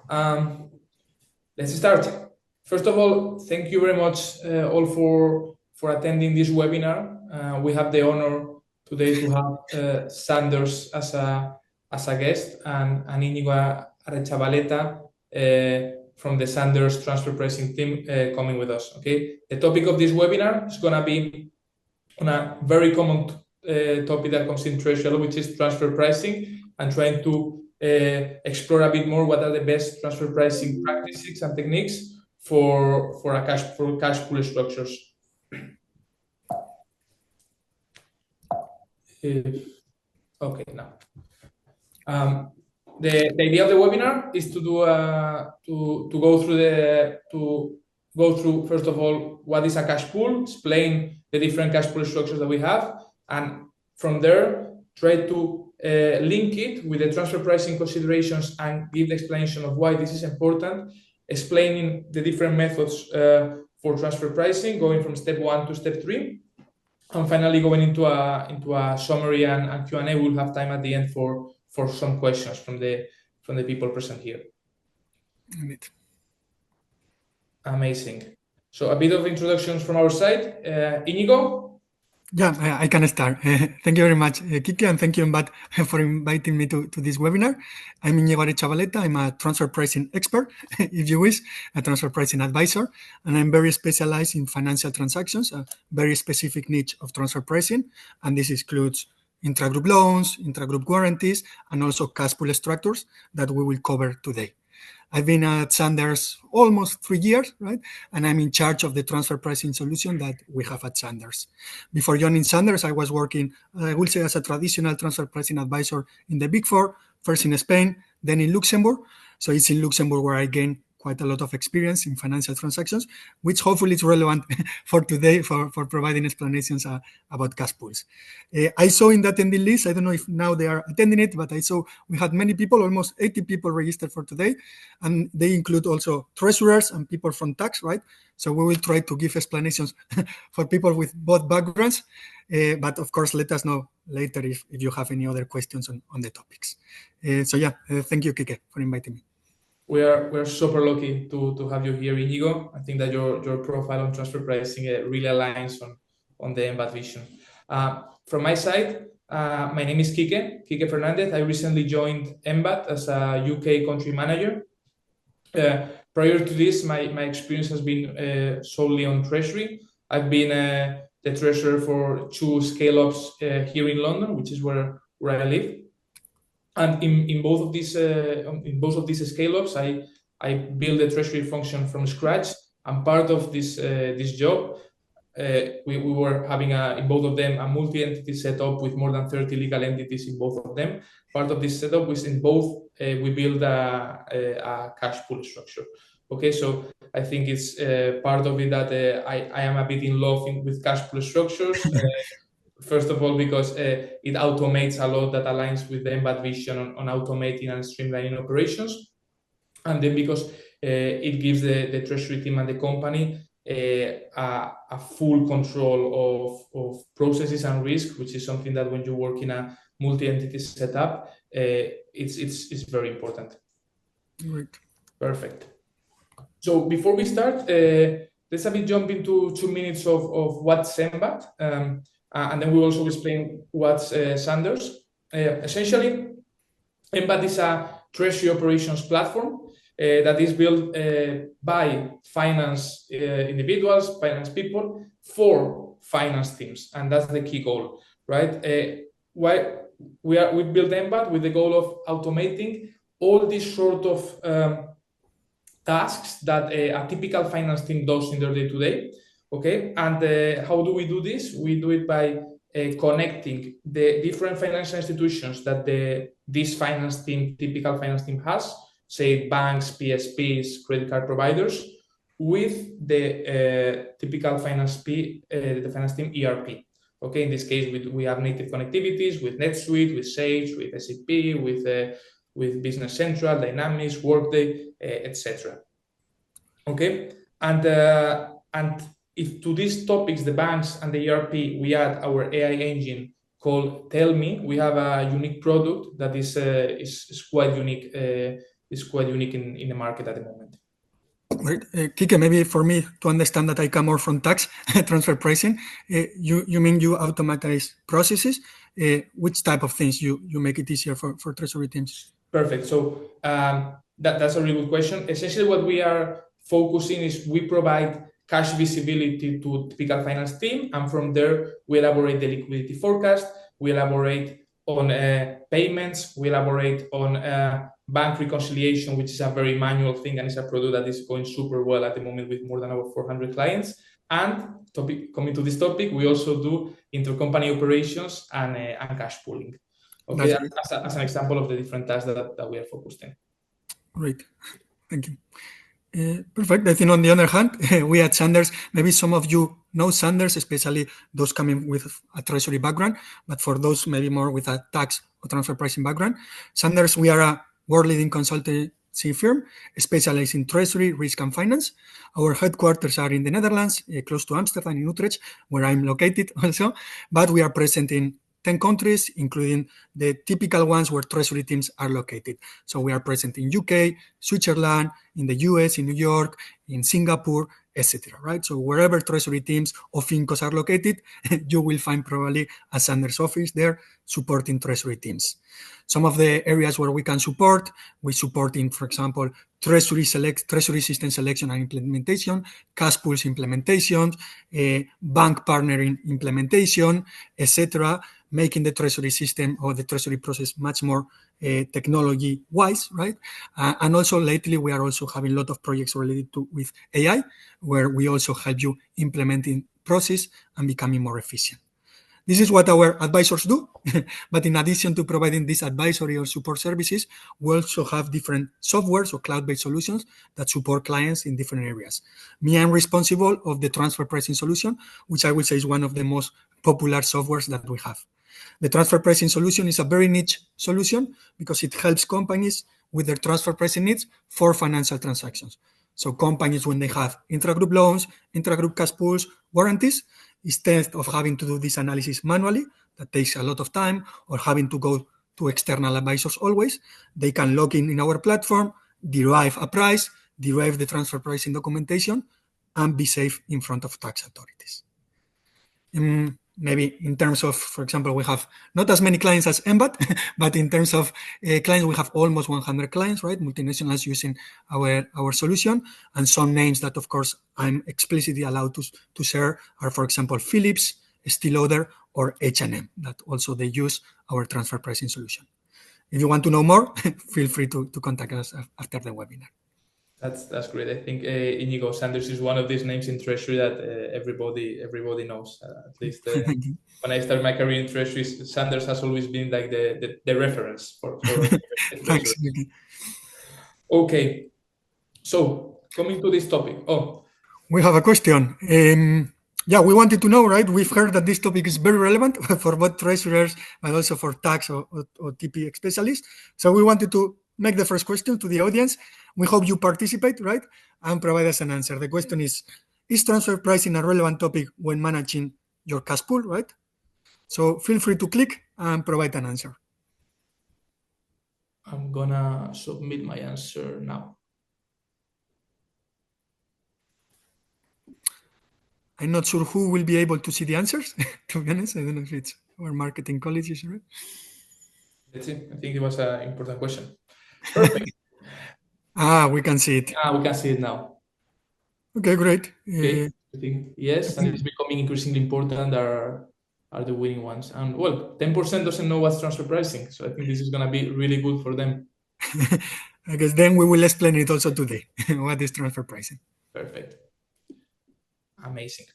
Let's start. First of all, thank you very much all for attending this webinar. We have the honor today to have Sanders as a guest and Íñigo Arechavaleta from the Sanders transfer pricing team coming with us. Okay, the topic of this webinar is gonna be on a very common topic that comes in Treasury, which is transfer pricing, and trying to explore a bit more what are the best transfer pricing practices and techniques for cash pool structures. Okay, now the idea of the webinar is to do to go through first of all what is a cash pool, explain the different cash pool structures that we have, and from there try to link it with the transfer pricing considerations and give the explanation of why this is important, explaining the different methods for transfer pricing, going from step 1 to step 3, and finally going into a summary and Q&A. We'll have time at the end for some questions from the people present here. Amazing. So a bit of introductions from our side. Íñigo? Yeah, I can start. Thank you very much, Kike, and thank you, Embat, for inviting me to this webinar. I'm Íñigo Arechavaleta. I'm a transfer pricing expert, if you wish, a transfer pricing advisor, and I'm very specialized in financial transactions, a very specific niche of transfer pricing, and this includes intragroup loans, intragroup guarantees, and also cash pool structures that we will cover today. I've been at Sanders almost 3 years, right? And I'm in charge of the transfer pricing solution that we have at Sanders. Before joining Sanders, I was working, I will say, as a traditional transfer pricing advisor in the Big Four, first in Spain, then in Luxembourg. So it's in Luxembourg where I gained quite a lot of experience in financial transactions, which hopefully is relevant for today for providing explanations about cash pools. I saw in the attendee list, I don't know if now they are attending it, but I saw we had many people, almost 80 people registered for today, and they include also treasurers and people from tax, right? So we will try to give explanations for people with both backgrounds, but of course, let us know later if you have any other questions on the topics. So yeah, thank you, Kike, for inviting me. We're super lucky to have you here, Íñigo. I think that your profile on transfer pricing really aligns on the Embat vision. From my side, my name is Kike Fernandez. I recently joined Embat as a UK country manager. Prior to this, my experience has been solely on Treasury. I've been the treasurer for 2 scale-ups here in London, which is where I live. And in both of these scale-ups, I built the treasury function from scratch. And part of this job, we were having in both of them a multi-entity setup with more than 30 legal entities in both of them. Part of this setup was in both we build a cash pool structure. Okay, so I think it's part of it that I am a bit in love with cash pool structures. First of all, because it automates a lot that aligns with the Embat vision on automating and streamlining operations. And then because it gives the treasury team and the company a full control of processes and risk, which is something that when you work in a multi-entity setup, it's very important. Right. Perfect. So before we start, let's jump into 2 minutes of what's Embat. And then we'll also explain what's Sanders. Essentially, Embat is a treasury operations platform that is built by finance individuals, finance people, for finance teams, and that's the key goal, right? We built Embat with the goal of automating all these sort of tasks that a typical finance team does in their day-to-day. Okay, and how do we do this? We do it by connecting the different financial institutions that this typical finance team has, say banks, PSPs, credit card providers, with the typical finance team ERP. Okay, in this case, we have native connectivities with NetSuite, with Sage, with SAP, with Business Central, Dynamics, Workday, etc. Okay, and if to these topics, the banks and the ERP, we add our AI engine called Tell Me, we have a unique product that is quite unique quite unique in the market at the moment. Great. Kike, maybe for me to understand that I come more from tax transfer pricing, you mean you automatize processes? Which type of things you make it easier for treasury teams? Perfect. So that's a really good question. Essentially, what we are focusing is we provide cash visibility to typical finance team, and from there we elaborate the liquidity forecast, we elaborate on payments, we elaborate on bank reconciliation, which is a very manual thing, and it's a product that is going super well at the moment with more than over 400 clients. And coming to this topic, we also do intercompany operations and cash pooling. Okay, as an example of the different tasks that we are focused in. Great, thank you. Perfect. I think on the other hand, we at Zanders, maybe some of you know Zanders, especially those coming with a treasury background, but for those maybe more with a tax or transfer pricing background, Zanders, we are a world-leading consultancy firm specialized in treasury, risk, and finance. Our headquarters are in the Netherlands, close to Amsterdam, in Utrecht, where I'm located also, but we are present in 10 countries, including the typical ones where treasury teams are located. So we are present in UK, Switzerland, in the US, in New York, in Singapore, etc. Right? So wherever treasury teams or fincos are located, you will find probably a Zanders office there supporting treasury teams. Some of the areas where we can support, we support in, for example, treasury system selection and implementation, cash pools implementation, bank partnering implementation, etc., making the treasury system or the treasury process much more technology wise, right? And also lately we are also having a lot of projects related with AI, where we also help you implementing process and becoming more efficient. This is what our advisors do, but in addition to providing these advisory or support services, we also have different softwares or cloud-based solutions that support clients in different areas. Me, I'm responsible of the transfer pricing solution, which I would say is one of the most popular softwares that we have. The transfer pricing solution is a very niche solution because it helps companies with their transfer pricing needs for financial transactions. So companies, when they have intragroup loans, intragroup cash pools, warranties, instead of having to do this analysis manually, that takes a lot of time, or having to go to external advisors always, they can log in our platform, derive a price, derive the transfer pricing documentation, and be safe in front of tax authorities. Maybe in terms of, for example, we have not as many clients as Embat, but in terms of clients, we have almost 100 clients, right? Multinationals using our solution. And some names that, of course, I'm explicitly allowed to share are, for example, Philips, Estée Lauder, or H&M, that also they use our transfer pricing solution. If you want to know more, feel free to contact us after the webinar. That's great. I think Inigo Zanders is one of these names in Treasury that everybody knows. At least when I started my career in Treasury, Zanders has always been like the reference for Thanks. Okay, so coming to this topic. We have a question. Yeah, we wanted to know, right? We've heard that this topic is very relevant for both treasurers and also for tax or TP specialists. So we wanted to make the first question to the audience. We hope you participate, right? And provide us an answer. The question is transfer pricing a relevant topic when managing your cash pool, right? So feel free to click and provide an answer. I'm gonna submit my answer now. I'm not sure who will be able to see the answers, to be honest. I don't know if it's our marketing colleagues, right? That's it. I think it was an important question. Perfect. We can see it. We can see it now. Okay, great. Okay, I think yes, and it's becoming increasingly important are the winning ones. And well, 10% doesn't know what's transfer pricing, so I think this is gonna be really good for them. I guess then we will explain it also today. What is transfer pricing? Perfect. Amazing.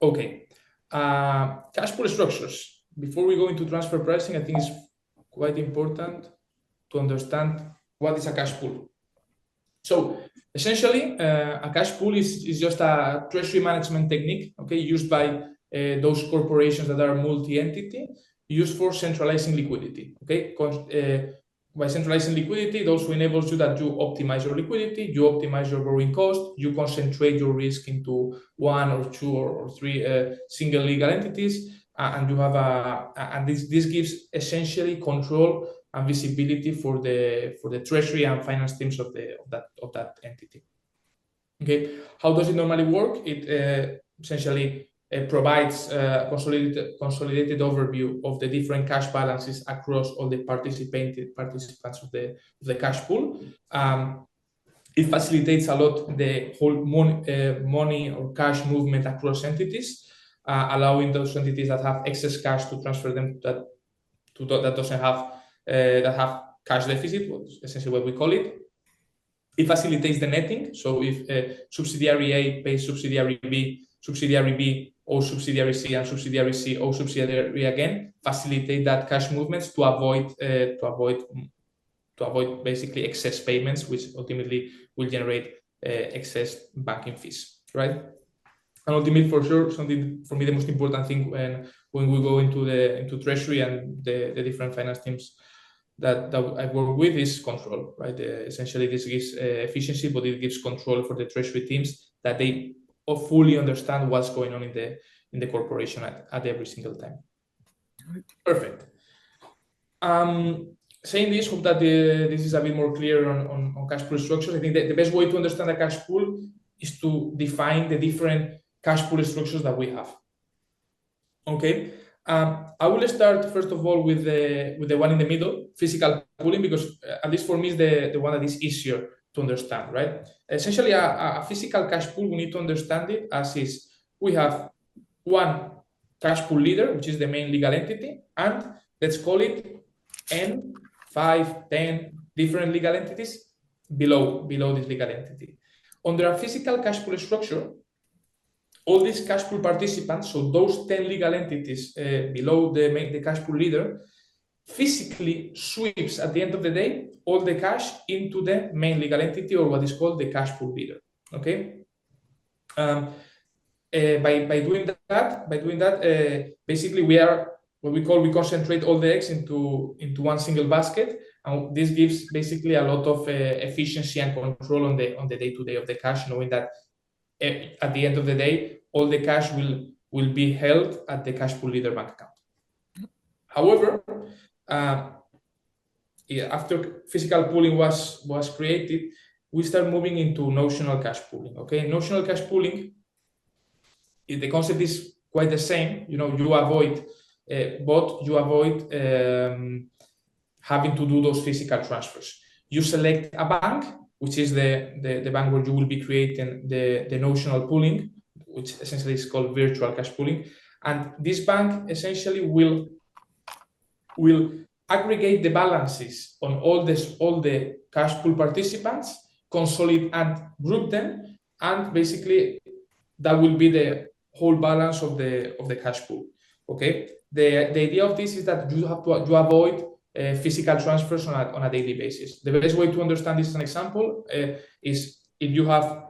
Okay, cash pool structures. Before we go into transfer pricing, I think it's quite important to understand what is a cash pool. So essentially, a cash pool is just a treasury management technique, okay, used by those corporations that are multi-entity, used for centralizing liquidity, okay? By centralizing liquidity, it also enables you that you optimize your liquidity, you optimize your borrowing cost, you concentrate your risk into one or two or three single legal entities, and you have and this gives essentially control and visibility for the treasury and finance teams of that entity. Okay, how does it normally work? It essentially provides a consolidated overview of the different cash balances across all the participants of the cash pool. It facilitates a lot the whole money or cash movement across entities, allowing those entities that have excess cash to transfer them that doesn't have that have cash deficit, essentially what we call it. It facilitates the netting. So if subsidiary A pays subsidiary B owes subsidiary C, and subsidiary C owes subsidiary again, facilitate that cash movements to avoid basically excess payments, which ultimately will generate excess banking fees, right? And ultimately, for sure, something for me the most important thing when we go into Treasury and the different finance teams that I work with is control, right? Essentially, this gives efficiency, but it gives control for the Treasury teams that they fully understand what's going on in the corporation at every single time. Perfect. Saying this, hope that this is a bit more clear on cash pool structures. I think the best way to understand a cash pool is to define the different cash pool structures that we have. Okay, I will start first of all with the one in the middle, physical pooling, because at least for me is the one that is easier to understand, right? Essentially, a physical cash pool, we need to understand it as is. We have one cash pool leader, which is the main legal entity, and let's call it N, 5, 10 different legal entities below this legal entity. Under a physical cash pool structure, all these cash pool participants, so those 10 legal entities below the cash pool leader, physically sweeps at the end of the day all the cash into the main legal entity, or what is called the cash pool leader. Okay. By doing that, basically we concentrate all the eggs into one single basket, and this gives basically a lot of efficiency and control on the day-to-day of the cash, knowing that at the end of the day, all the cash will be held at the cash pool leader bank account. However, after physical pooling was created, we start moving into notional cash pooling. Okay, notional cash pooling, the concept is quite the same. You avoid having to do those physical transfers. You select a bank, which is the bank where you will be creating the notional pooling, which essentially is called virtual cash pooling. And this bank essentially will aggregate the balances on all the cash pool participants, consolidate and group them, and basically that will be the whole balance of the cash pool. Okay. The idea of this is that you avoid physical transfers on a daily basis. The best way to understand this as an example is if you have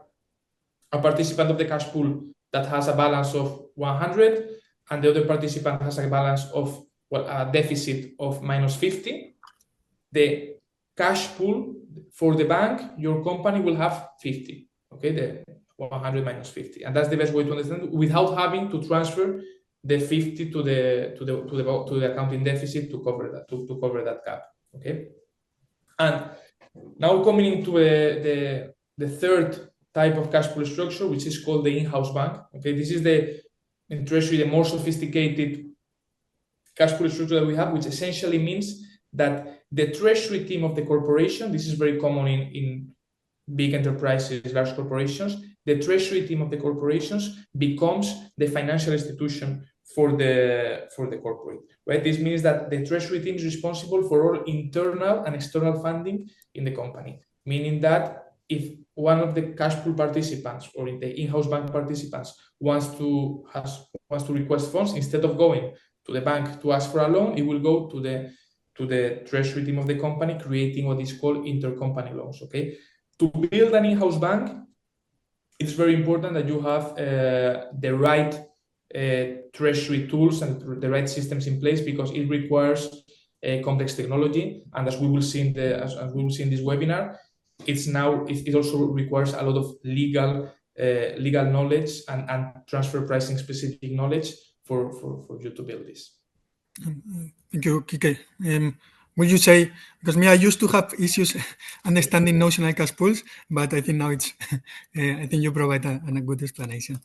a participant of the cash pool that has a balance of 100 and the other participant has a balance of a deficit of minus 50, the cash pool for the bank, your company will have 50. Okay, the 100 minus 50, and that's the best way to understand it, without having to transfer the 50 to the accounting deficit to cover that gap. Okay, and now coming into the third type of cash pool structure, which is called the in-house bank. Okay, this is in Treasury the more sophisticated cash pool structure that we have, which essentially means that the Treasury team of the corporation, this is very common in big enterprises, large corporations, the Treasury team of the corporations becomes the financial institution for the corporate, right? This means that the Treasury team is responsible for all internal and external funding in the company, meaning that if one of the cash pool participants or the in-house bank participants wants to request funds, instead of going to the bank to ask for a loan, it will go to the Treasury team of the company, creating what is called intercompany loans. Okay, to build an in-house bank, it's very important that you have the right Treasury tools and the right systems in place, because it requires complex technology, and as we will see in this webinar, it also requires a lot of legal knowledge and transfer pricing specific knowledge for you to build this. Thank you, Kike. Will you say, because me, I used to have issues understanding notional cash pools, but I think now it's, I think you provide a good explanation.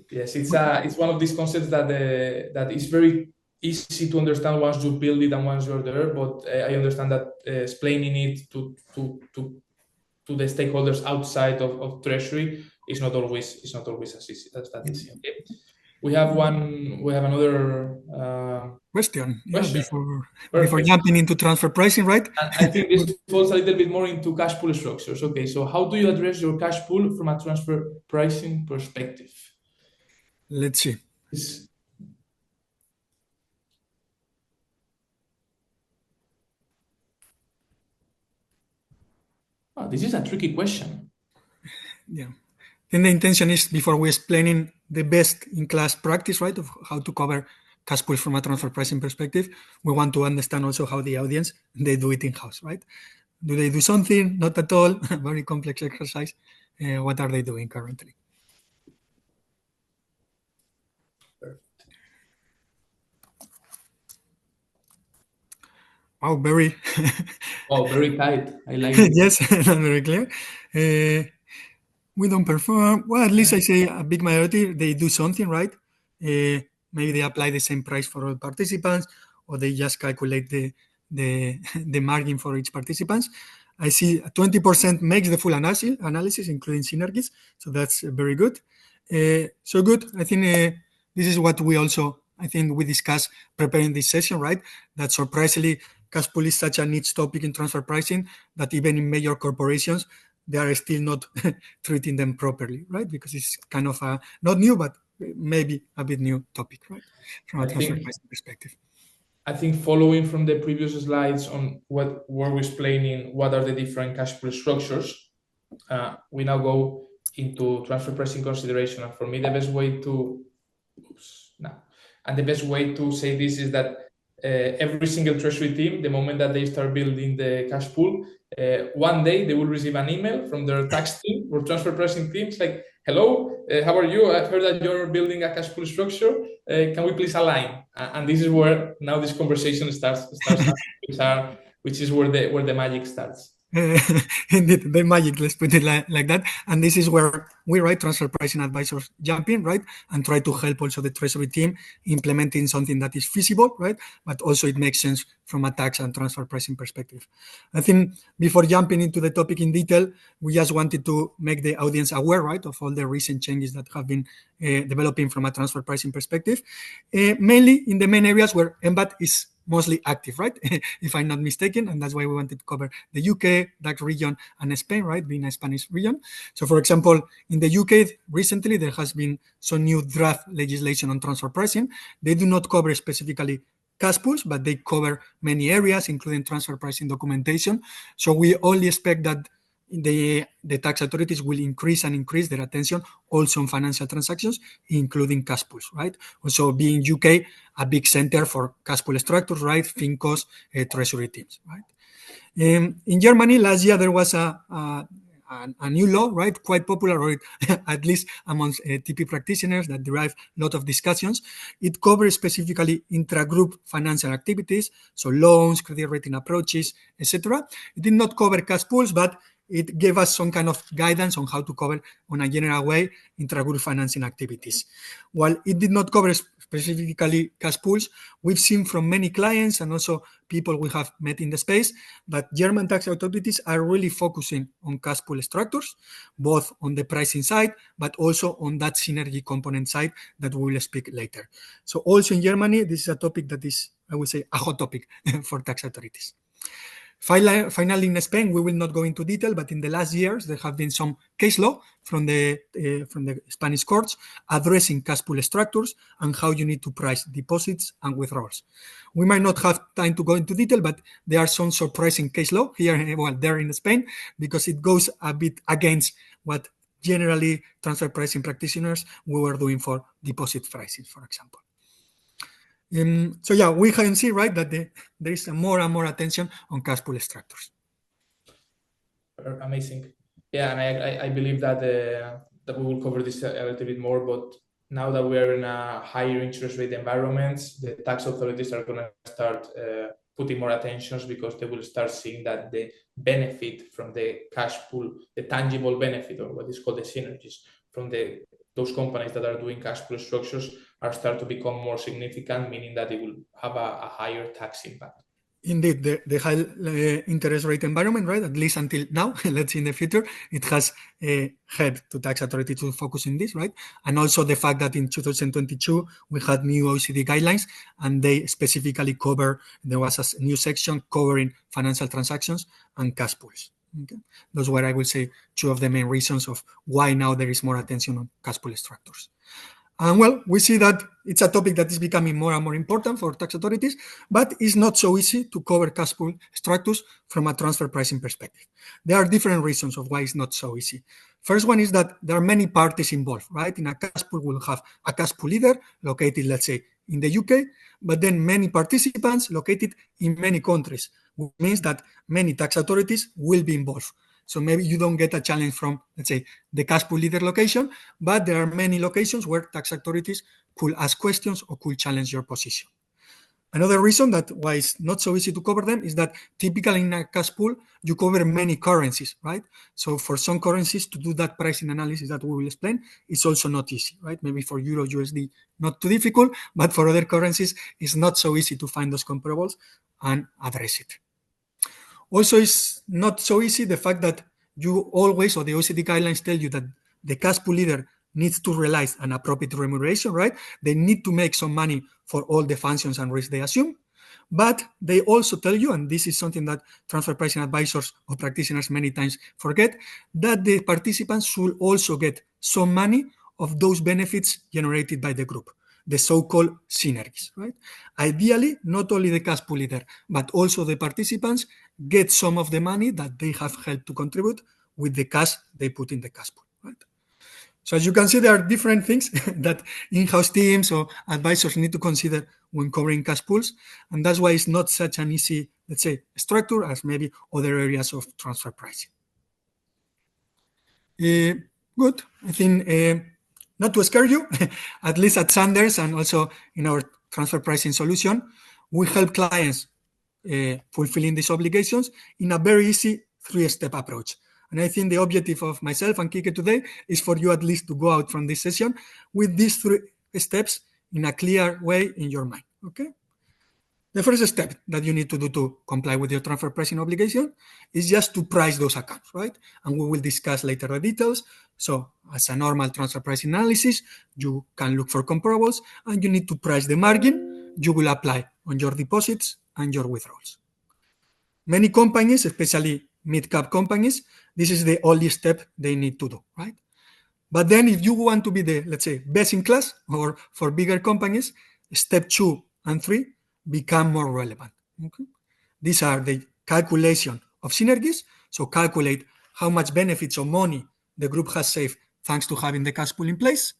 Yes, it's one of these concepts that that is very easy to understand once you build it and once you're there. But I understand that explaining it to the stakeholders outside of Treasury is not always as easy as that easy. Okay. We have another Question, yeah, question. before jumping into transfer pricing, right? And I think this falls a little bit more into cash pool structures. Okay, so how do you address your cash pool from a transfer pricing perspective? Let's see. This is a tricky question. Yeah. Then the intention is, before we explaining the best in class practice, right, of how to cover cash pools from a transfer pricing perspective, we want to understand also how the audience, they do it in-house, right? Do they do something? Not at all. Very complex exercise. What are they doing currently? Wow, very. Very tight. I like it. Yes, very clear. We don't perform. Well, at least I say a big majority, they do something, right? Maybe they apply the same price for all participants, or they just calculate the, the margin for each participants. I see 20% makes the full analysis, including synergies. So that's very good. So good. I think this is what we also, I think we discussed preparing this session, right? That surprisingly, cash pool is such a niche topic in transfer pricing that even in major corporations, they are still not treating them properly, right? Because it's kind of a, not new, but maybe a bit new topic, right? From a transfer pricing perspective. I think following from the previous slides on what were we explaining, what are the different cash pool structures, we now go into transfer pricing consideration. And for me, the best way to, the best way to say this is that every single treasury team, the moment that they start building the cash pool, one day they will receive an email from their tax team or transfer pricing teams like, hello, how are you? I've heard that you're building a cash pool structure. Can we please align? And this is where now this conversation starts which is where the magic starts. Indeed, the magic, let's put it like that. And this is where we, right, transfer pricing advisors jump in, right, and try to help also the treasury team implementing something that is feasible, right, but also it makes sense from a tax and transfer pricing perspective. I think before jumping into the topic in detail, we just wanted to make the audience aware, right, of all the recent changes that have been developing from a transfer pricing perspective, mainly in the main areas where Embat is mostly active, right? If I'm not mistaken, and that's why we wanted to cover the UK, that region, and Spain, right, being a Spanish region. So, for example, in the UK, recently there has been some new draft legislation on transfer pricing. They do not cover specifically cash pools, but they cover many areas, including transfer pricing documentation. So we only expect that the tax authorities will increase their attention also on financial transactions, including cash pools, right? Also being UK a big center for cash pool structures, right? Fincos, treasury teams, right? In Germany, last year there was a new law, right? Quite popular, or at least amongst TP practitioners that derive a lot of discussions. It covers specifically intra-group financial activities, so loans, credit rating approaches, etc. It did not cover cash pools, but it gave us some kind of guidance on how to cover, on a general way, intra-group financing activities. While it did not cover specifically cash pools, we've seen from many clients and also people we have met in the space that German tax authorities are really focusing on cash pool structures, both on the pricing side, but also on that synergy component side that we will speak later. So also in Germany, this is a topic that is, I would say, a hot topic for tax authorities. Finally, in Spain, we will not go into detail, but in the last years, there have been some case law from the Spanish courts addressing cash pool structures and how you need to price deposits and withdrawals. We might not have time to go into detail, but there are some surprising case law here, there in Spain, because it goes a bit against what generally transfer pricing practitioners we were doing for deposit pricing, for example. So yeah, we can see, right, that there is more and more attention on cash pool structures. Amazing. Yeah, and I believe that that we will cover this a little bit more, but now that we are in a higher interest rate environment, the tax authorities are going to start putting more attention, because they will start seeing that the benefit from the cash pool, the tangible benefit, or what is called the synergies from those companies that are doing cash pool structures, are start to become more significant, meaning that it will have a higher tax impact. Indeed, the high interest rate environment, right, at least until now, let's see in the future, it has helped to tax authority to focus on this, right? And also the fact that in 2022, we had new OECD guidelines, and they specifically cover, there was a new section covering financial transactions and cash pools. Okay? Those were, I will say, two of the main reasons of why now there is more attention on cash pool structures. And well, we see that it's a topic that is becoming more and more important for tax authorities, but it's not so easy to cover cash pool structures from a transfer pricing perspective. There are different reasons of why it's not so easy. First one is that there are many parties involved, right? In a cash pool, we'll have a cash pool leader located, let's say, in the UK, but then many participants located in many countries, which means that many tax authorities will be involved. So maybe you don't get a challenge from, let's say, the cash pool leader location, but there are many locations where tax authorities could ask questions or could challenge your position. Another reason that why it's not so easy to cover them is that typically in a cash pool, you cover many currencies, right? So for some currencies to do that pricing analysis that we will explain, it's also not easy, right? Maybe for Euro, USD, not too difficult, but for other currencies, it's not so easy to find those comparables and address it. Also, it's not so easy the fact that you always, or the OECD guidelines tell you that the cash pool leader needs to realize an appropriate remuneration, right? They need to make some money for all the functions and risks they assume. But they also tell you, and this is something that transfer pricing advisors or practitioners many times forget, that the participants should also get some money of those benefits generated by the group, the so-called synergies, right? Ideally, not only the cash pool leader, but also the participants get some of the money that they have helped to contribute with the cash they put in the cash pool, right? So as you can see, there are different things that in-house teams or advisors need to consider when covering cash pools, and that's why it's not such an easy, let's say, structure as maybe other areas of transfer pricing. Good. I think not to scare you, at least at Zanders and also in our transfer pricing solution, we help clients fulfilling these obligations in a very easy 3-step approach. And I think the objective of myself and Kike today is for you at least to go out from this session with these 3 steps in a clear way in your mind, okay? The first step that you need to do to comply with your transfer pricing obligation is just to price those accounts, right? And we will discuss later the details. So as a normal transfer pricing analysis, you can look for comparables and you need to price the margin you will apply on your deposits and your withdrawals. Many companies, especially mid-cap companies, this is the only step they need to do, right? But then if you want to be the, let's say, best in class, or for bigger companies, step 2 and 3 become more relevant. Okay? These are the calculation of synergies. So calculate how much benefits or money the group has saved thanks to having the cash pool in place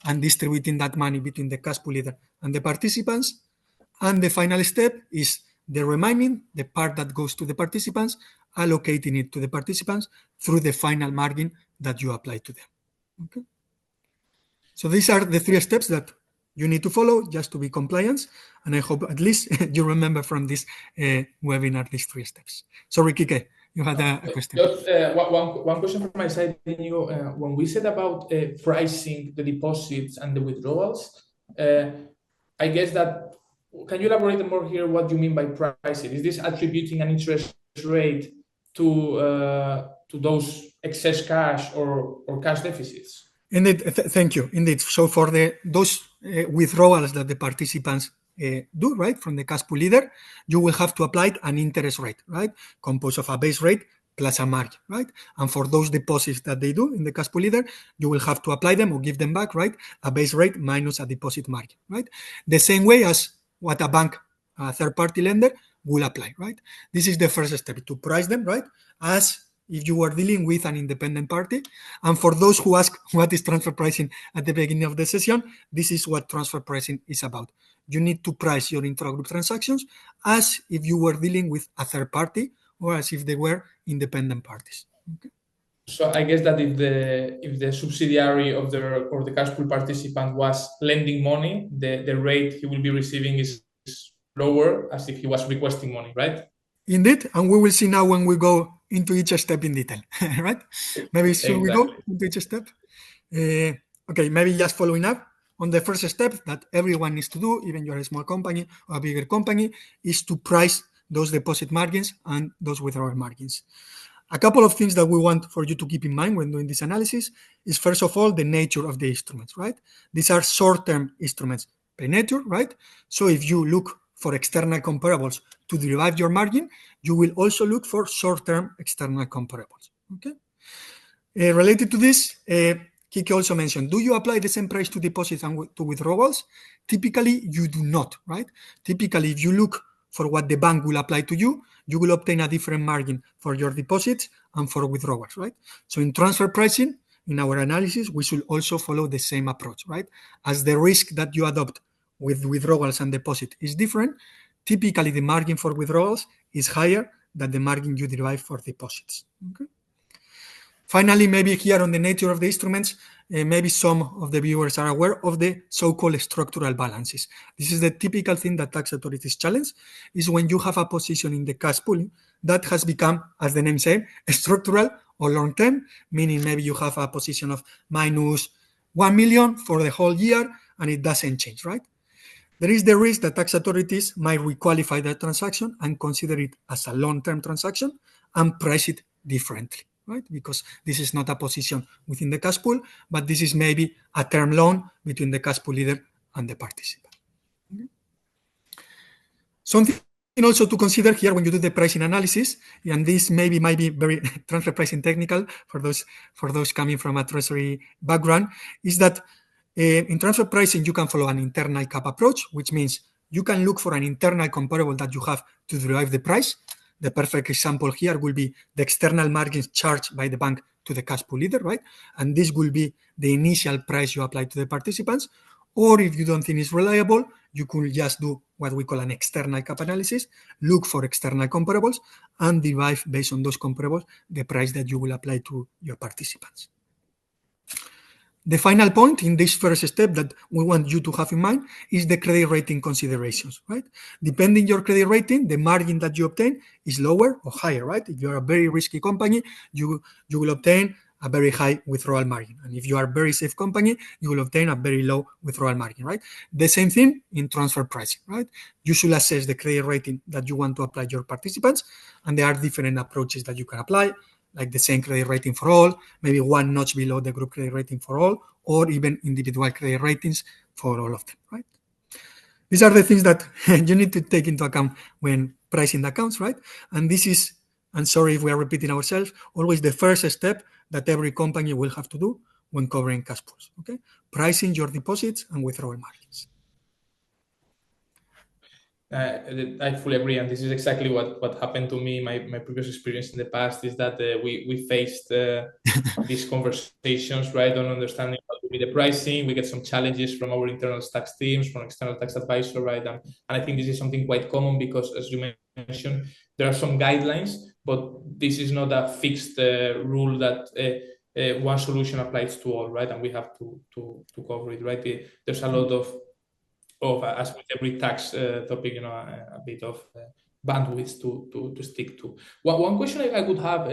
and distributing that money between the cash pool leader and the participants. And the final step is the remaining, the part that goes to the participants, allocating it to the participants through the final margin that you apply to them. Okay? So these are the 3 steps that you need to follow just to be compliant. And I hope at least you remember from this webinar these 3 steps. Sorry, Kike, you had a question. Just one question from my side, Inigo. When we said about pricing the deposits and the withdrawals, I guess that, can you elaborate more here what you mean by pricing? Is this attributing an interest rate to those excess cash or cash deficits? Indeed, thank you. Indeed. So for those withdrawals that the participants do, right, from the cash pool leader, you will have to apply an interest rate, right, composed of a base rate plus a margin, right? And for those deposits that they do in the cash pool leader, you will have to apply them or give them back, right, a base rate minus a deposit margin, right? The same way as what a bank, a third-party lender, will apply, right? This is the first step, to price them, right, as if you were dealing with an independent party. And for those who ask what is transfer pricing at the beginning of the session, this is what transfer pricing is about. You need to price your intragroup transactions as if you were dealing with a third party or as if they were independent parties. Okay? So I guess that if the subsidiary of the cash pool participant was lending money, the rate he will be receiving is lower as if he was requesting money, right? Indeed, and we will see now when we go into each step in detail, right? Maybe should we go into each step? Okay, maybe just following up on the first step that everyone needs to do, even you're a small company or a bigger company, is to price those deposit margins and those withdrawal margins. A couple of things that we want for you to keep in mind when doing this analysis is, first of all, the nature of the instruments, right? These are short-term instruments by nature, right? So if you look for external comparables to derive your margin, you will also look for short-term external comparables, okay? Related to this, Kike also mentioned, do you apply the same price to deposits and to withdrawals? Typically, you do not, right? Typically, if you look for what the bank will apply to you, you will obtain a different margin for your deposits and for withdrawals, right? So in transfer pricing, in our analysis, we should also follow the same approach, right? As the risk that you adopt with withdrawals and deposit is different, typically the margin for withdrawals is higher than the margin you derive for deposits, okay? Finally, maybe here on the nature of the instruments, maybe some of the viewers are aware of the so-called structural balances. This is the typical thing that tax authorities challenge, is when you have a position in the cash pool that has become, as the name says, structural or long-term, meaning maybe you have a position of minus 1 million for the whole year and it doesn't change, right? There is the risk that tax authorities might requalify that transaction and consider it as a long-term transaction and price it differently, right? Because this is not a position within the cash pool, but this is maybe a term loan between the cash pool leader and the participant. Okay. Something also to consider here when you do the pricing analysis, and this maybe might be very transfer pricing technical for those coming from a treasury background, is that in transfer pricing, you can follow an internal cap approach, which means you can look for an internal comparable that you have to derive the price. The perfect example here will be the external margins charged by the bank to the cash pool leader, right? And this will be the initial price you apply to the participants. Or if you don't think it's reliable, you could just do what we call an external cap analysis, look for external comparables, and derive based on those comparables the price that you will apply to your participants. The final point in this first step that we want you to have in mind is the credit rating considerations, right? Depending your credit rating, the margin that you obtain is lower or higher, right? If you're a very risky company, you will obtain a very high withdrawal margin. And if you are a very safe company, you will obtain a very low withdrawal margin, right? The same thing in transfer pricing, right? You should assess the credit rating that you want to apply to your participants, and there are different approaches that you can apply, like the same credit rating for all, maybe one notch below the group credit rating for all, or even individual credit ratings for all of them, right? These are the things that you need to take into account when pricing the accounts, right? And this is, I'm sorry if we are repeating ourselves, always the first step that every company will have to do when covering cash pools, okay? Pricing your deposits and withdrawal margins. I fully agree, and this is exactly what happened to me. My previous experience in the past is that we faced these conversations, right, on understanding how to be the pricing. We get some challenges from our internal tax teams, from external tax advisor, right, and I think this is something quite common because, as you mentioned, there are some guidelines, but this is not a fixed rule that one solution applies to all, right, and we have to cover it, right. There's a lot of as with every tax topic, a bit of bandwidth to stick to. One question I would have,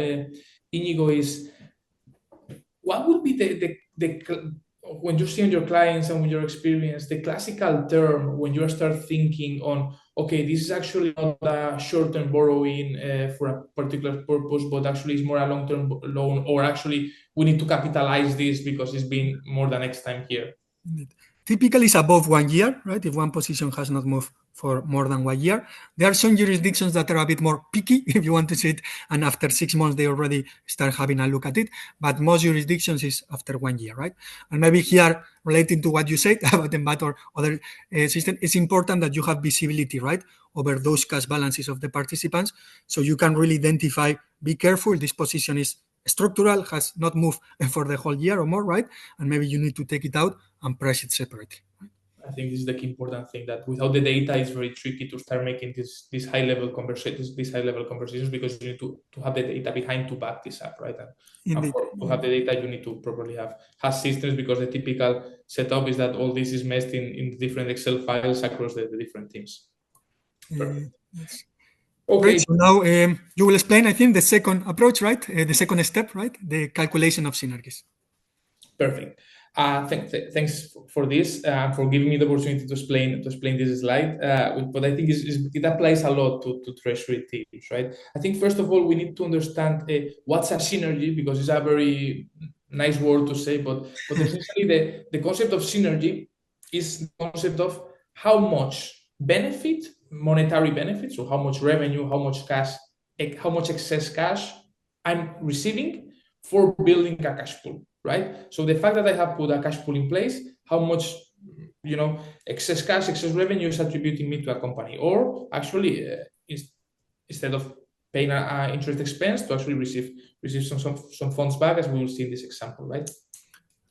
Inigo, is what would be the when you're seeing your clients and with your experience, the classical term when you start thinking on, okay, this is actually not a short-term borrowing for a particular purpose, but actually it's more a long-term loan, or actually we need to capitalize this because it's been more than X time here. Typically, it's above 1 year, right? If one position has not moved for more than 1 year. There are some jurisdictions that are a bit more picky, if you want to see it, and after 6 months, they already start having a look at it. But most jurisdictions is after 1 year, right? And maybe here, relating to what you said about Embat or other system, it's important that you have visibility, right, over those cash balances of the participants, so you can really identify, be careful, this position is structural, has not moved for the whole year or more, right? And maybe you need to take it out and price it separately. I think this is the key important thing, that without the data, it's very tricky to start making these high level conversations, because you need to have the data behind to back this up, right? And to have the data, you need to properly have systems, because the typical setup is that all this is messed in different Excel files across the different teams. Yes. Okay. Great. So now you will explain, I think, the second approach, right? The second step, right? The calculation of synergies. Perfect. Thanks for this, for giving me the opportunity to explain this slide. But I think it applies a lot to treasury teams, right? I think first of all we need to understand what's a synergy, because it's a very nice word to say, but essentially the concept of synergy is the concept of how much benefit, monetary benefit, so how much revenue, how much cash, how much excess cash I'm receiving for building a cash pool, right? So the fact that I have put a cash pool in place, how much, excess cash, excess revenue is attributing me to a company, or actually instead of paying an interest expense, to actually receive some funds back, as we will see in this example, right?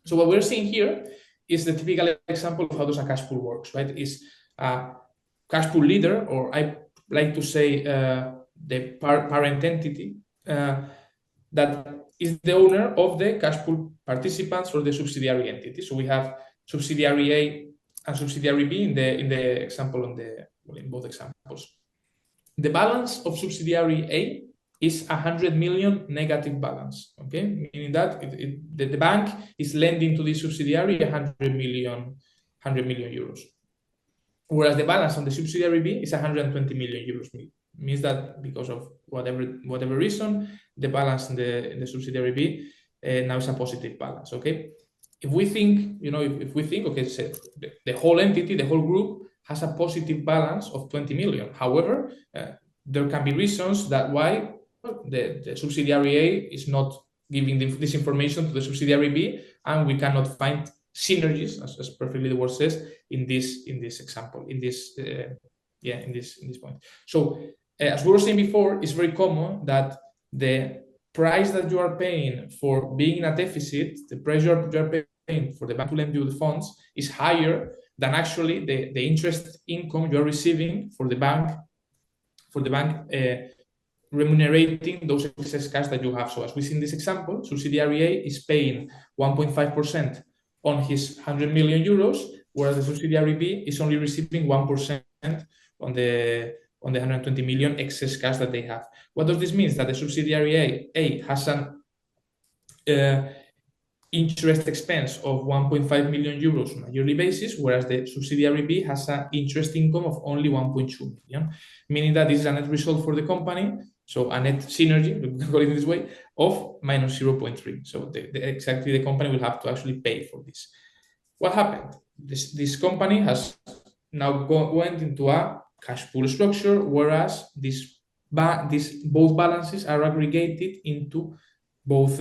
So what we're seeing here is the typical example of how does a cash pool works, right? Is a cash pool leader, or I like to say the parent entity, that is the owner of the cash pool participants or the subsidiary entity. So we have subsidiary A and subsidiary B in the example in both examples. The balance of subsidiary A is 100 million negative balance. Okay, meaning that the bank is lending to the subsidiary 100 million euros, whereas the balance on the subsidiary B is 120 million euros. Means that because of whatever reason, the balance in the subsidiary B now is a positive balance. Okay, if we think, okay, say the whole entity, the whole group has a positive balance of 20 million. However, there can be reasons that why the subsidiary A is not giving this information to the subsidiary B, and we cannot find synergies, as perfectly the word says, in this example, in this point. So as we were saying before, it's very common that the price that you are paying for being in a deficit, the price you are paying for the bank to lend you the funds, is higher than actually the interest income you are receiving for the bank remunerating those excess cash that you have. So as we see in this example, subsidiary A is paying 1.5% on his 100 million euros, whereas the subsidiary B is only receiving 1% on the 120 million excess cash that they have. What does this mean? That the subsidiary A has an interest expense of 1.5 million euros on a yearly basis, whereas the subsidiary B has an interest income of only 1.2 million, meaning that this is a net result for the company, so a net synergy, we can call it this way, of minus 0.3. So exactly the company will have to actually pay for this. What happened? This company has now went into a cash pool structure, whereas both balances are aggregated into both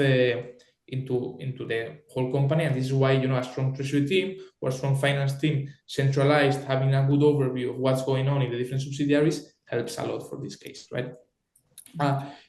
into the whole company, and this is why a strong treasury team or a strong finance team, centralized, having a good overview of what's going on in the different subsidiaries, helps a lot for this case, right?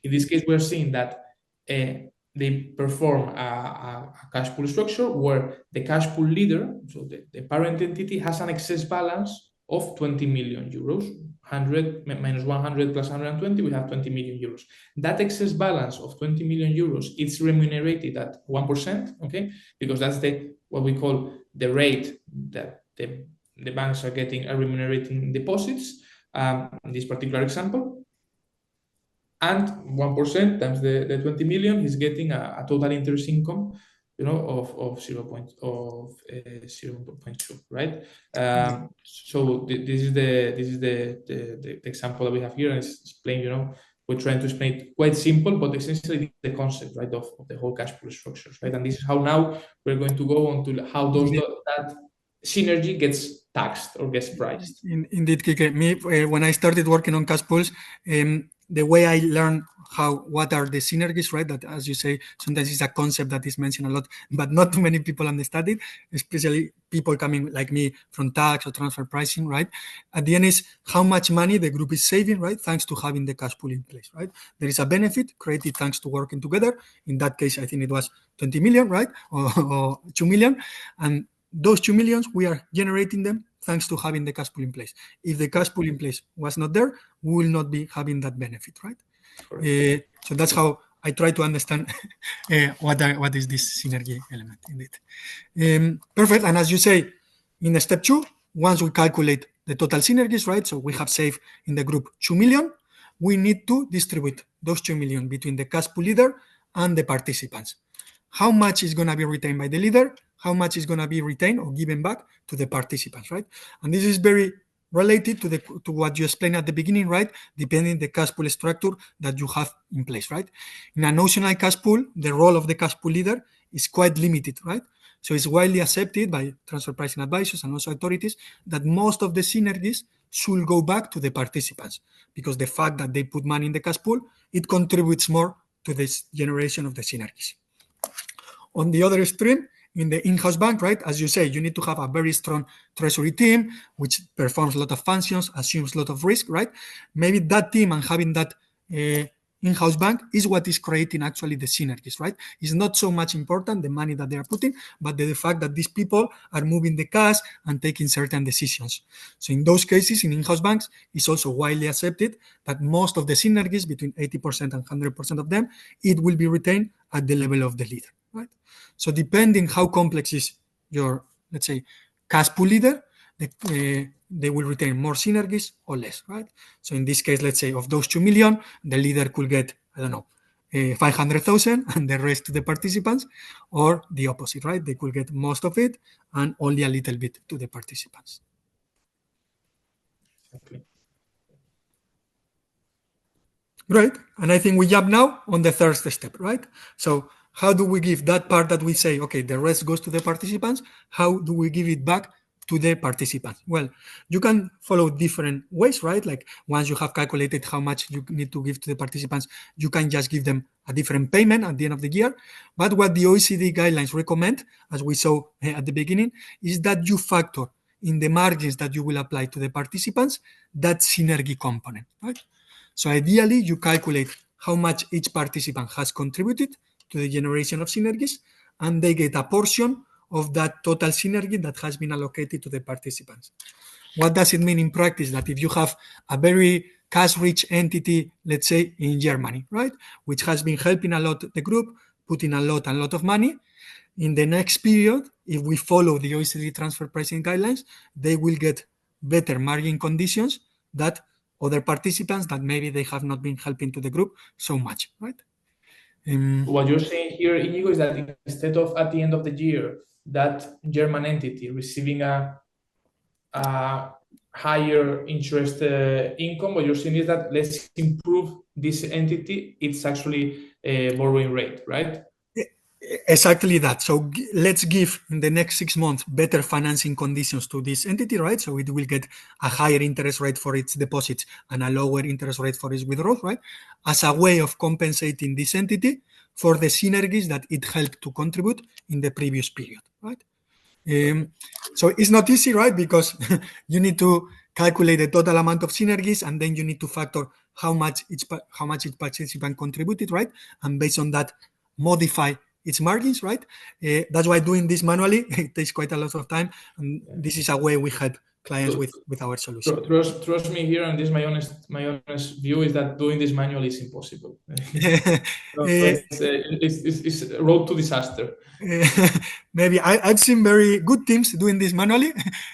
In this case, we're seeing that they perform a cash pool structure where the cash pool leader, so the parent entity, has an excess balance of 20 million euros. 100 minus 100 plus 120, we have 20 million euros. That excess balance of 20 million euros, it's remunerated at 1%, okay? Because that's what we call the rate that the banks are remunerating deposits, in this particular example. And 1% times the 20 million is getting a total interest income, of 0.2, right? So this is the example that we have here, and it's explained. We're trying to explain it quite simple, but essentially the concept, right, of the whole cash pool structures, right? And this is how now we're going to go on to how does that synergy gets taxed or gets priced. Indeed, Kike. Me, when I started working on cash pools, the way I learned what are the synergies, right? That, as you say, sometimes it's a concept that is mentioned a lot, but not too many people understand it, especially people coming like me from tax or transfer pricing, right? At the end is how much money the group is saving, right? Thanks to having the cash pool in place, right? There is a benefit created thanks to working together. In that case, I think it was 20 million, right? Or 2 million. And those 2 millions, we are generating them thanks to having the cash pool in place. If the cash pool in place was not there, we will not be having that benefit, right? So that's how I try to understand what is this synergy element indeed. Perfect. And as you say, in step 2, once we calculate the total synergies, right? So we have saved in the group 2 million. We need to distribute those 2 million between the cash pool leader and the participants. How much is going to be retained by the leader? How much is going to be retained or given back to the participants, right? And this is very related to what you explained at the beginning, right? Depending the cash pool structure that you have in place, right? In a notional cash pool, the role of the cash pool leader is quite limited, right? So it's widely accepted by transfer pricing advisors and also authorities that most of the synergies should go back to the participants, because the fact that they put money in the cash pool, it contributes more to this generation of the synergies. On the other extreme, in the in-house bank, right, as you say, you need to have a very strong treasury team, which performs a lot of functions, assumes a lot of risk, right? Maybe that team and having that in-house bank is what is creating actually the synergies, right? It's not so much important, the money that they are putting, but the fact that these people are moving the cash and taking certain decisions. So in those cases, in in-house banks, it's also widely accepted that most of the synergies, between 80% and 100% of them, it will be retained at the level of the leader, right? So depending how complex is your, let's say, cash pool leader, they will retain more synergies or less, right? So in this case, let's say of those 2 million, the leader could get, I don't know, 500,000 and the rest to the participants, or the opposite, right? They could get most of it and only a little bit to the participants. Exactly. Great. And I think we jump now on the third step, right? So how do we give that part that we say, okay, the rest goes to the participants? How do we give it back to the participants? Well, you can follow different ways, right? Like once you have calculated how much you need to give to the participants, you can just give them a different payment at the end of the year. But what the OECD guidelines recommend, as we saw at the beginning, is that you factor in the margins that you will apply to the participants that synergy component, right? So ideally, you calculate how much each participant has contributed to the generation of synergies, and they get a portion of that total synergy that has been allocated to the participants. What does it mean in practice? That if you have a very cash-rich entity, let's say in Germany, right, which has been helping a lot the group, putting a lot of money, in the next period, if we follow the OECD transfer pricing guidelines, they will get better margin conditions that other participants that maybe they have not been helping to the group so much, right? What you're saying here, Inigo, is that instead of at the end of the year, that German entity receiving a higher interest income, what you're saying is that let's improve this entity, it's actually a borrowing rate, right? Exactly that. So let's give in the next 6 months better financing conditions to this entity, right? So it will get a higher interest rate for its deposits and a lower interest rate for its withdrawals, right? As a way of compensating this entity for the synergies that it helped to contribute in the previous period, right? So it's not easy, right? Because you need to calculate the total amount of synergies, and then you need to factor how much each participant contributed, right? And based on that, modify its margins, right? That's why doing this manually, it takes quite a lot of time, and this is a way we help clients with our solution. Trust me here, and this my honest view is that doing this manually is impossible. It's a road to disaster. Maybe I've seen very good teams doing this manually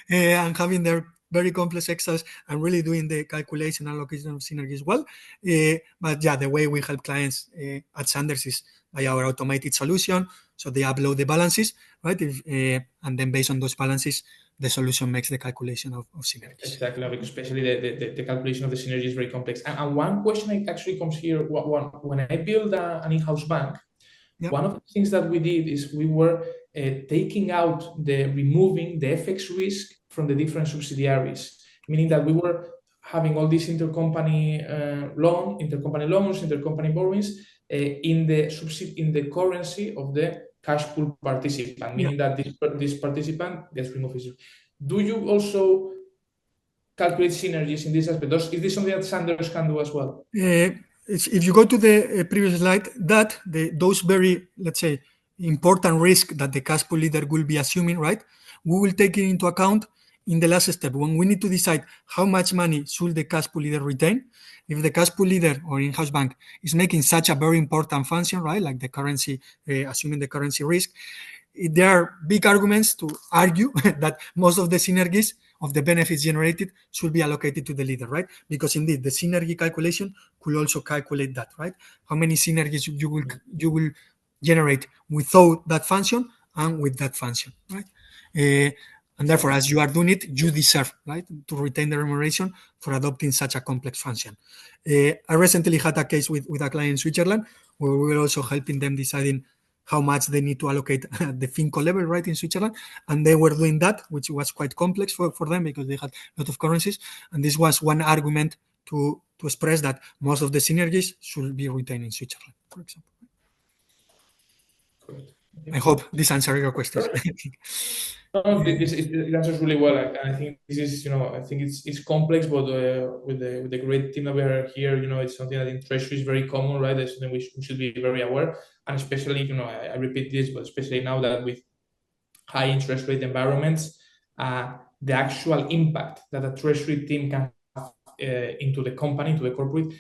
and having their very complex Excels and really doing the calculation and allocation of synergies well. But yeah, the way we help clients at Zanders is by our automated solution. So they upload the balances, right? And then based on those balances, the solution makes the calculation of synergies. Exactly, because especially the calculation of the synergy is very complex. And one question actually comes here, when I build an in-house bank, one of the things that we did is we were taking out removing the FX risk from the different subsidiaries, meaning that we were having all these intercompany loans, intercompany borrowings in the currency of the cash pool participant, meaning that this participant gets removed. Do you also calculate synergies in this aspect? Is this something that Zanders can do as well? If you go to the previous slide, those very, let's say, important risk that the cash pool leader will be assuming, right? We will take it into account in the last step, when we need to decide how much money should the cash pool leader retain, if the cash pool leader or in-house bank is making such a very important function, right, like the currency, assuming the currency risk, there are big arguments to argue that most of the synergies of the benefits generated should be allocated to the leader, right? Because indeed, the synergy calculation could also calculate that, right? How many synergies you will generate without that function and with that function, right? And therefore, as you are doing it, you deserve, right, to retain the remuneration for adopting such a complex function. I recently had a case with a client in Switzerland where we were also helping them deciding how much they need to allocate at the FinCo level, right, in Switzerland. And they were doing that, which was quite complex for them because they had a lot of currencies. And this was one argument to express that most of the synergies should be retained in Switzerland, for example. Correct. I hope this answers your questions. No, it answers really well, and I think this is, I think it's complex, but with the great team that we are here, it's something that in Treasury is very common, right? That's something we should be very aware, and especially, I repeat this, but especially now that with high interest rate environments, the actual impact that a Treasury team can have into the company, into the corporate,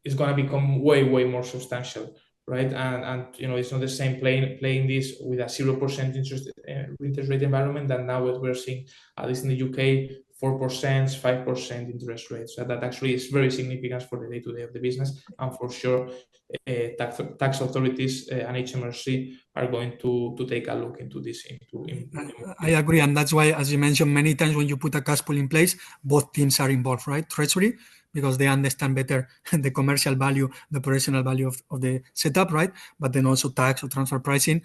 is going to become way more substantial, right? And it's not the same playing this with a 0% interest rate environment than now what we're seeing, at least in the UK, 4%, 5% interest rates. So that actually is very significant for the day-to-day of the business, and for sure, tax authorities and HMRC are going to take a look into this. I agree, and that's why, as you mentioned many times, when you put a cash pool in place, both teams are involved, right? Treasury, because they understand better the commercial value, the operational value of the setup, right? But then also tax or transfer pricing,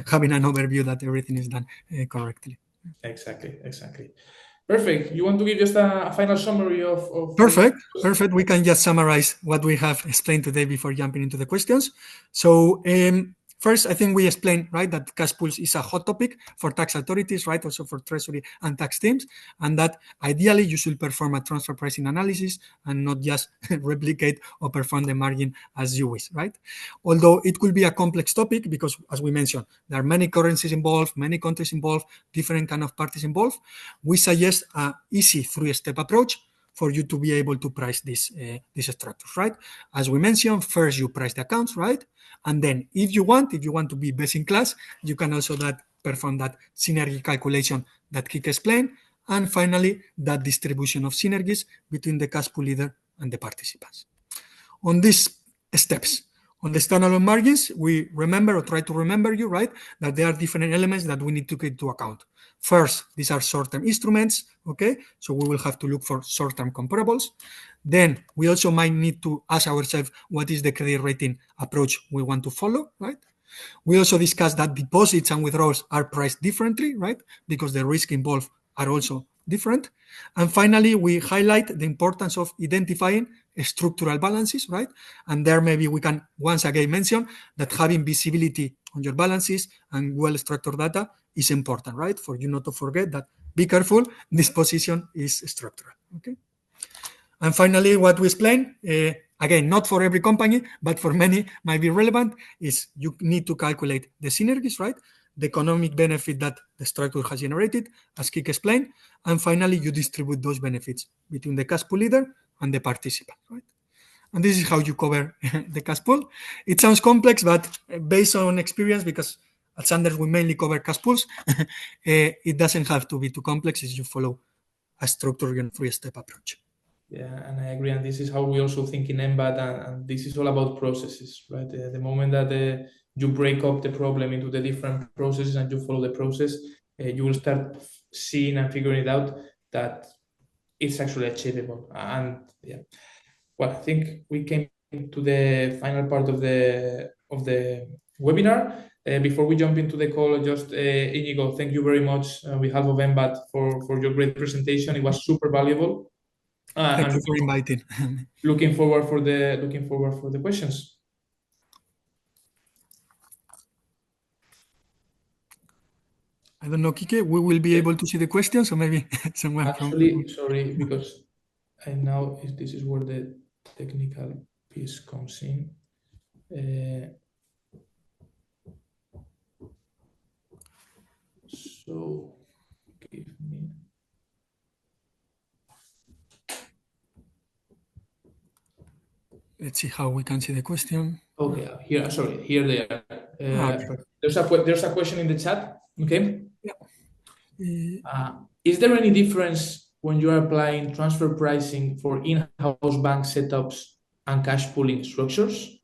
having an overview that everything is done correctly. Exactly. Perfect. You want to give just a final summary of Perfect. We can just summarize what we have explained today before jumping into the questions. So, first, I think we explained, right, that cash pools is a hot topic for tax authorities, right, also for Treasury and tax teams, and that ideally you should perform a transfer pricing analysis and not just replicate or perform the margin as you wish, right? Although it could be a complex topic because, as we mentioned, there are many currencies involved, many countries involved, different kind of parties involved. We suggest an easy three-step approach for you to be able to price these structures, right? As we mentioned, first you price the accounts, right? And then if you want to be best in class, you can also perform that synergy calculation that Kike explained. And finally, that distribution of synergies between the cash pool leader and the participants. On these steps, on the standalone margins, we remember or try to remember you, right, that there are different elements that we need to take into account. First, these are short-term instruments, okay? So we will have to look for short-term comparables. Then we also might need to ask ourselves what is the credit rating approach we want to follow, right? We also discussed that deposits and withdrawals are priced differently, right? Because the risk involved are also different. And finally, we highlight the importance of identifying structural balances, right? And there maybe we can once again mention that having visibility on your balances and well-structured data is important, right? For you not to forget that, be careful, this position is structural, okay? And finally, what we explain, again, not for every company, but for many might be relevant, is you need to calculate the synergies, right? The economic benefit that the structure has generated, as Kik explained. And finally, you distribute those benefits between the cash pool leader and the participant, right? And this is how you cover the cash pool. It sounds complex, but based on experience, because at Zanders we mainly cover cash pools, it doesn't have to be too complex if you follow a structured and three-step approach. Yeah, and I agree. And this is how we also think in Embat, and this is all about processes, right? The moment that you break up the problem into the different processes and you follow the process, you will start seeing and figuring it out that it's actually achievable. And yeah, well, I think we came to the final part of the webinar. Before we jump into the call, just Inigo, thank you very much on behalf of Embat for your great presentation. It was super valuable. Thank you for inviting. Looking forward for the questions. I don't know, Kike, we will be able to see the questions, or maybe someone Actually, sorry, because I know this is where the technical piece comes in. So give me Let's see how we can see the question. Okay, here, sorry, here they are. Perfect. There's a question in the chat. Okay. Yeah. Is there any difference when you are applying transfer pricing for in-house bank setups and cash pooling structures?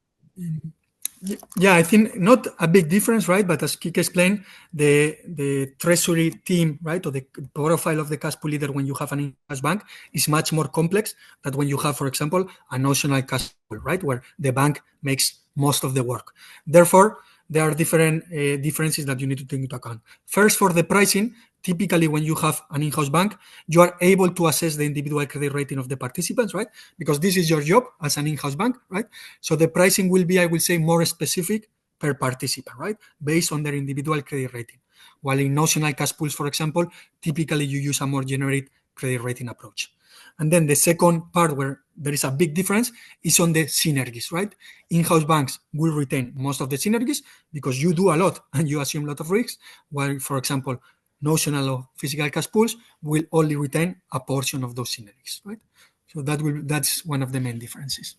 Yeah, I think not a big difference, right? But as Kike explained, the treasury team, right, or the profile of the cash pool leader when you have an in-house bank is much more complex than when you have, for example, a notional cash pool, right, where the bank makes most of the work. Therefore, there are different differences that you need to take into account. First, for the pricing, typically when you have an in-house bank, you are able to assess the individual credit rating of the participants, right? Because this is your job as an in-house bank, right? So the pricing will be, I will say, more specific per participant, right? Based on their individual credit rating. While in notional cash pools, for example, typically you use a more generic credit rating approach. And then the second part where there is a big difference is on the synergies, right? In-house banks will retain most of the synergies because you do a lot and you assume a lot of risks, while, for example, notional or physical cash pools will only retain a portion of those synergies, right? So that's one of the main differences.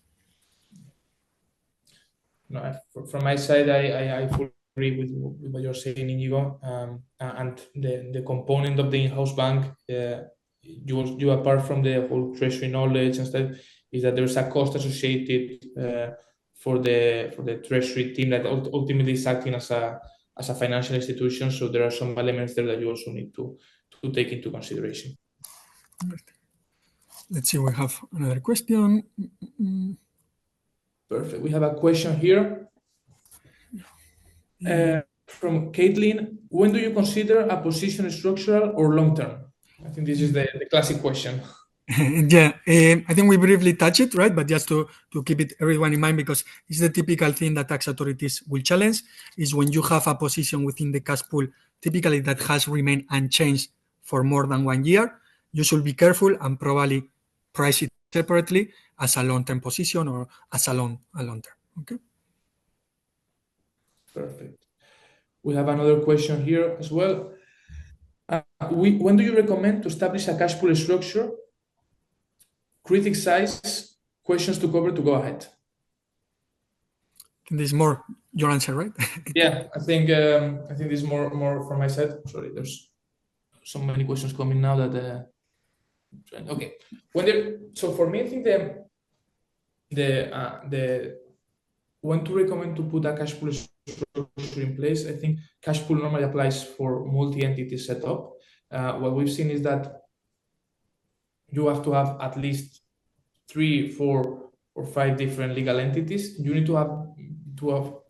No, from my side, I fully agree with what you're saying, Inigo. And the component of the in-house bank, you apart from the whole treasury knowledge and stuff, is that there's a cost associated for the treasury team that ultimately is acting as a financial institution. So there are some elements there that you also need to take into consideration. Let's see, we have another question. Perfect. We have a question here from Caitlin. When do you consider a position structural or long-term? I think this is the classic question. Yeah, I think we briefly touched it, right? But just to keep it everyone in mind, because it's the typical thing that tax authorities will challenge, is when you have a position within the cash pool, typically that has remained unchanged for more than 1 year, you should be careful and probably price it separately as a long-term position or as a long-term. Okay. Perfect. We have another question here as well. When do you recommend to establish a cash pool structure? Critic size, questions to cover to go ahead. This is more your answer, right? Yeah, I think this is more from my side. Sorry, there's so many questions coming now that. Okay, so for me, I think the when to recommend to put a cash pool structure in place, I think cash pool normally applies for multi-entity setup. What we've seen is that you have to have at least 3, 4, or 5 different legal entities. You need to have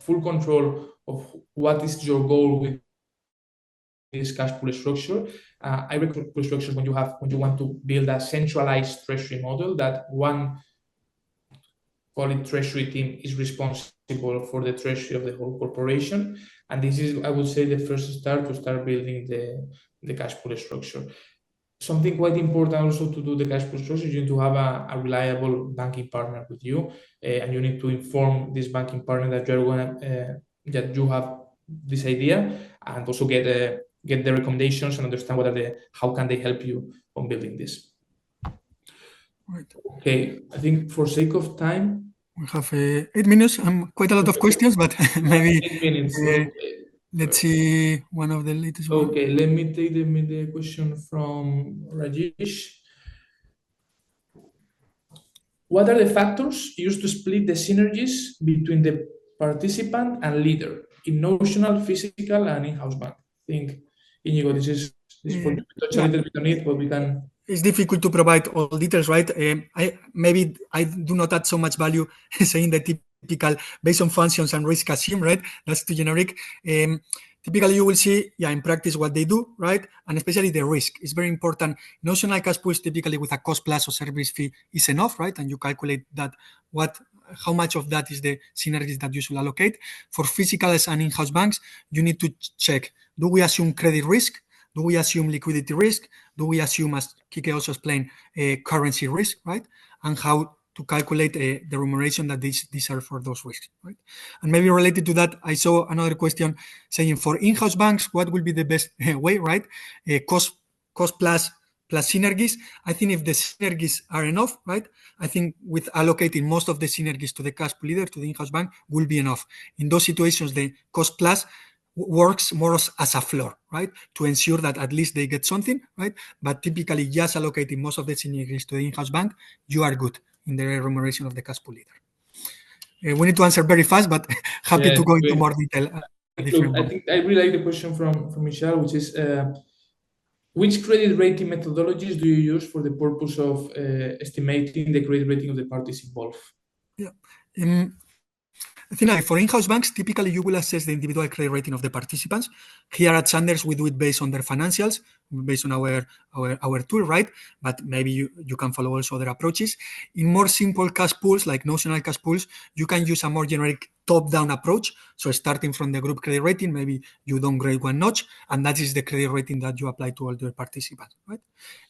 full control of what is your goal with this cash pool structure. I recommend pool structures when you want to build a centralized treasury model that one, call it treasury team, is responsible for the treasury of the whole corporation. And this is, I would say, the first start to start building the cash pool structure. Something quite important also to do the cash pool structure, you need to have a reliable banking partner with you, and you need to inform this banking partner that you're going that you have this idea, and also get the recommendations and understand how can they help you on building this. Right. Okay, I think for sake of time, we have 8 minutes. Quite a lot of questions, but maybe 8 minutes. Okay. Let's see one of the latest ones. Okay, let me take the question from Rajesh. What are the factors used to split the synergies between the participant and leader in notional, physical, and in-house bank? I think, Inigo, this is for you to touch a little bit on it, but we can. It's difficult to provide all details, right? I do not add so much value saying the typical based on functions and risk assume, right? That's too generic. Typically, you will see, in practice what they do, right? And especially the risk. It's very important. Notional cash pools typically with a cost plus or service fee is enough, right? And you calculate that how much of that is the synergies that you should allocate. For physicals and in-house banks, you need to check, do we assume credit risk? Do we assume liquidity risk? Do we assume, as Kike also explained, currency risk, right? And how to calculate the remuneration that these are for those risks, right? And maybe related to that, I saw another question saying for in-house banks, what will be the best way, right? Cost plus plus synergies. I think if the synergies are enough, right, I think with allocating most of the synergies to the cash pool leader, to the in-house bank, will be enough. In those situations, the cost plus works more as a floor, right, to ensure that at least they get something, right? But typically, just allocating most of the synergies to the in-house bank, you are good in the remuneration of the cash pool leader. We need to answer very fast, but happy to go into more detail. Look, I think I really like the question from Michelle, which is which credit rating methodologies do you use for the purpose of estimating the credit rating of the parties involved? Yeah. I think for in-house banks, typically you will assess the individual credit rating of the participants. Here at Zanders, we do it based on their financials, based on our tool, right? But maybe you can follow also other approaches. In more simple cash pools, like notional cash pools, you can use a more generic top-down approach. So starting from the group credit rating, maybe you downgrade one notch, and that is the credit rating that you apply to all the participants, right?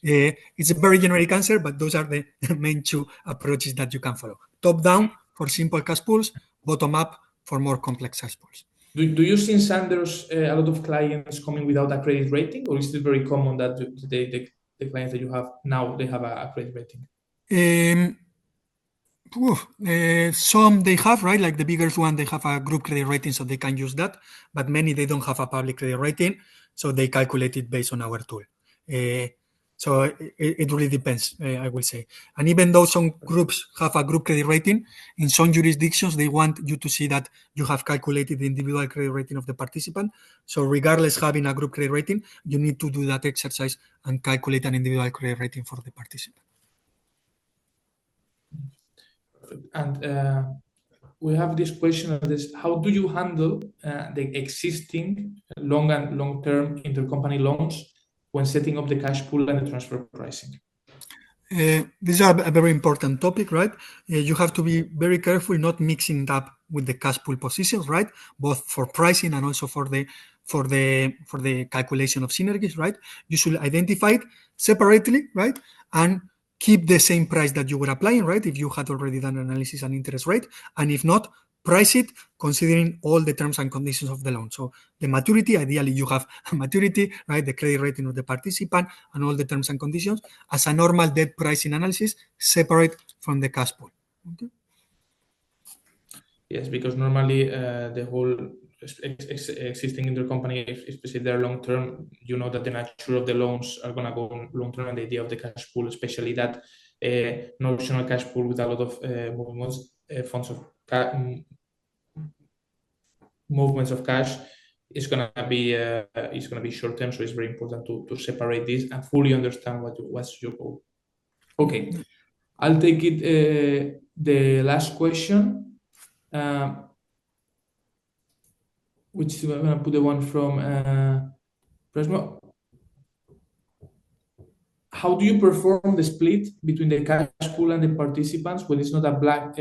It's a very generic answer, but those are the main two approaches that you can follow. Top-down for simple cash pools, bottom up for more complex cash pools. Do you see in Sanders a lot of clients coming without a credit rating, or is it very common that the clients that you have now, they have a credit rating? Some they have, right? Like the biggest one, they have a group credit rating, so they can use that. But many, they don't have a public credit rating, so they calculate it based on our tool. So it really depends, I will say. And even though some groups have a group credit rating, in some jurisdictions, they want you to see that you have calculated the individual credit rating of the participant. So regardless having a group credit rating, you need to do that exercise and calculate an individual credit rating for the participant. And we have this question of this: how do you handle the existing long-term intercompany loans when setting up the cash pool and the transfer pricing? This is a very important topic, right? You have to be very careful not mixing it up with the cash pool positions, right? Both for pricing and also for the calculation of synergies, right? You should identify it separately, right? And keep the same price that you were applying, right? If you had already done analysis and interest rate, and if not, price it considering all the terms and conditions of the loan. So the maturity, ideally you have a maturity, right? The credit rating of the participant and all the terms and conditions as a normal debt pricing analysis, separate from the cash pool. Okay. Yes, because normally the whole existing intercompany, especially they're long term, you know that the nature of the loans are going to go long term, and the idea of the cash pool, especially that notional cash pool with a lot of movements of cash, is going to be short term. So it's very important to separate this and fully understand what's your goal. Okay, I'll take it. The last question. Which I'm going to put the one from Presmo. How do you perform the split between the cash pool and the participants when it's not a black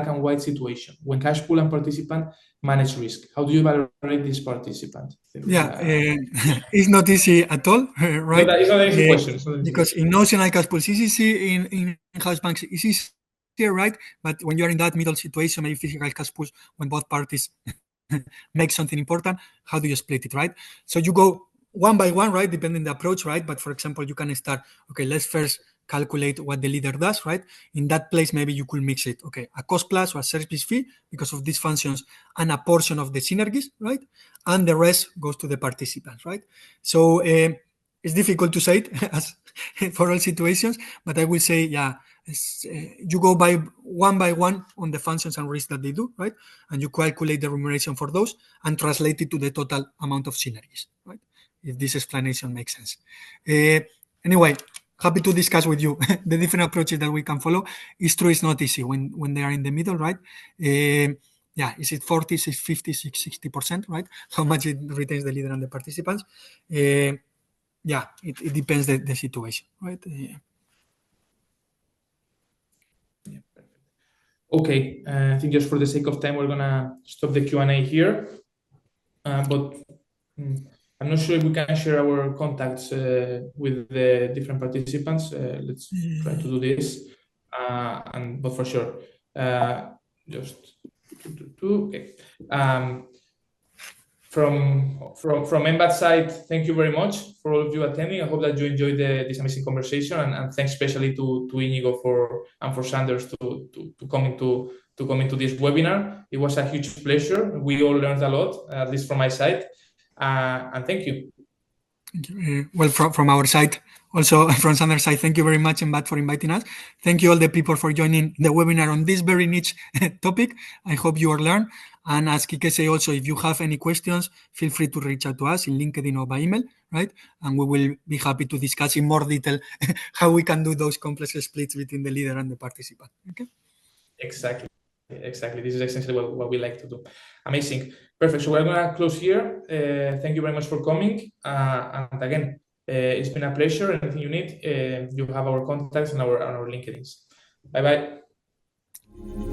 and white situation? When cash pool and participant manage risk, how do you evaluate this participant? Yeah, it's not easy at all, right? No, it's not an easy question. Because in notional cash pools, it's easy. In in-house banks, it's easier, right? But when you are in that middle situation, maybe physical cash pools, when both parties make something important, how do you split it, right? So you go one by one, right, depending on the approach, right? But for example, you can start, okay, let's first calculate what the leader does, right? In that place, maybe you could mix it, okay, a cost plus or a service fee because of these functions and a portion of the synergies, right? And the rest goes to the participants, right? So it's difficult to say it as for all situations, but I will say, yeah, you go by one on the functions and risks that they do, right? And you calculate the remuneration for those and translate it to the total amount of synergies, right? If this explanation makes sense. Anyway, happy to discuss with you the different approaches that we can follow. It's true, it's not easy when they are in the middle, right? Yeah, is it 40, is it 50, is it 60%, right? How much it retains the leader and the participants? Yeah, it depends the situation, right? Okay, I think just for the sake of time, we're gonna stop the Q&A here. But I'm not sure if we can share our contacts with the different participants. Let's try to do this. But for sure, just okay. from Embat side, thank you very much for all of you attending. I hope that you enjoyed this amazing conversation, and thanks especially to Inigo for Sanders to coming to this webinar. It was a huge pleasure. We all learned a lot, at least from my side, and thank you. Thank you. Well, from our side, also from Sanders' side, thank you very much, Embat, for inviting us. Thank you all the people for joining the webinar on this very niche topic. I hope you all learned. And as Kike say also, if you have any questions, feel free to reach out to us in LinkedIn or by email, right? And we will be happy to discuss in more detail how we can do those complex splits between the leader and the participant. Okay. Exactly. This is essentially what we like to do. Amazing. Perfect. So we're going to close here. Thank you very much for coming. And again, it's been a pleasure. Anything you need, you have our contacts and our LinkedIn's. Bye-bye.